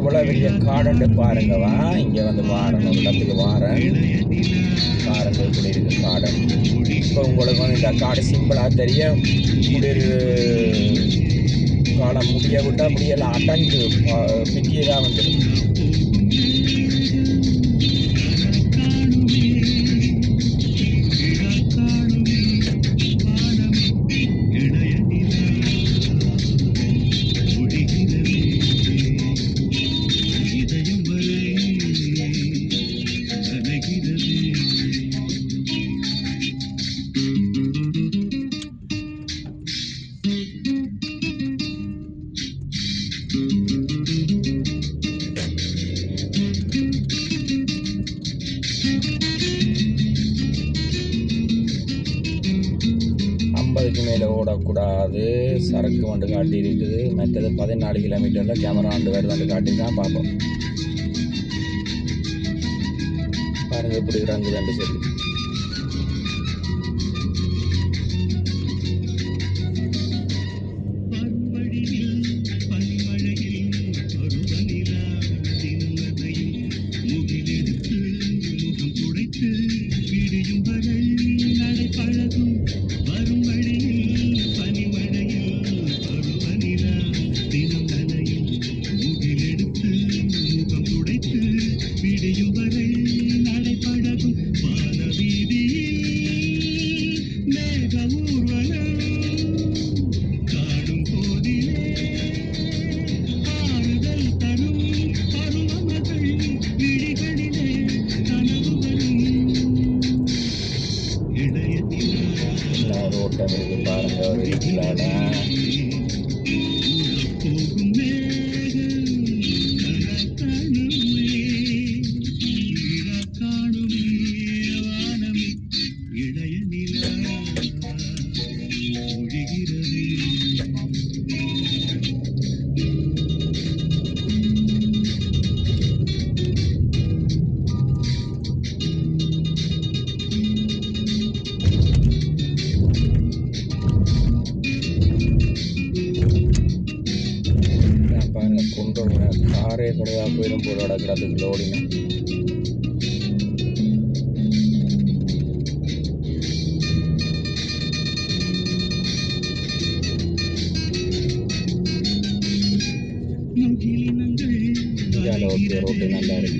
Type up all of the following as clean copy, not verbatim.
எவ்வளோ பெரிய காடுண்டு பாருங்கவா. இங்கே வந்து வாரன் ஒரு இடத்துக்கு வாரன் பாருங்க இப்படி இருக்கு காடு. இப்போ உங்களுக்கு வந்து இந்த காடு சிம்பிளாக தெரியும். குளிர் காலம் முடிய விட்டால் முடியெல்லாம் அடைஞ்சு பிக்கியதாக வந்துடும். மேலே ஓடக்கூடாது சரக்கு வந்து காட்டி இருக்குது. மற்றது 14 கிலோமீட்டரில் கேமரா வந்து வருது காட்டி தான் பார்ப்போம். பாருங்கள் இப்படி இறங்குதுன்னு சொல்லி. ரோட்டம் இருக்கு பாருங்க ஒரு வீட்டிலாட. காரே கிடையாது போயிடும் போல கிடக்குறதுக்குள்ள ஓடினேன். ஓகே ரோட்டு நல்லா இருக்கு.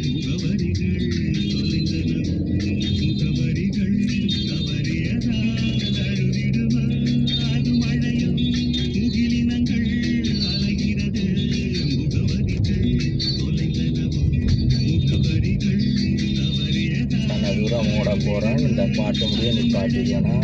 ஓட போகிறேன் இந்த பாட்டு முடிய நிப்பாட்டிக்கனா.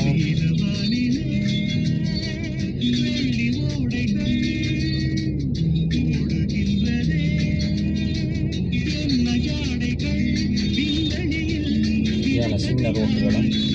சின்ன ரோட்டுகளும்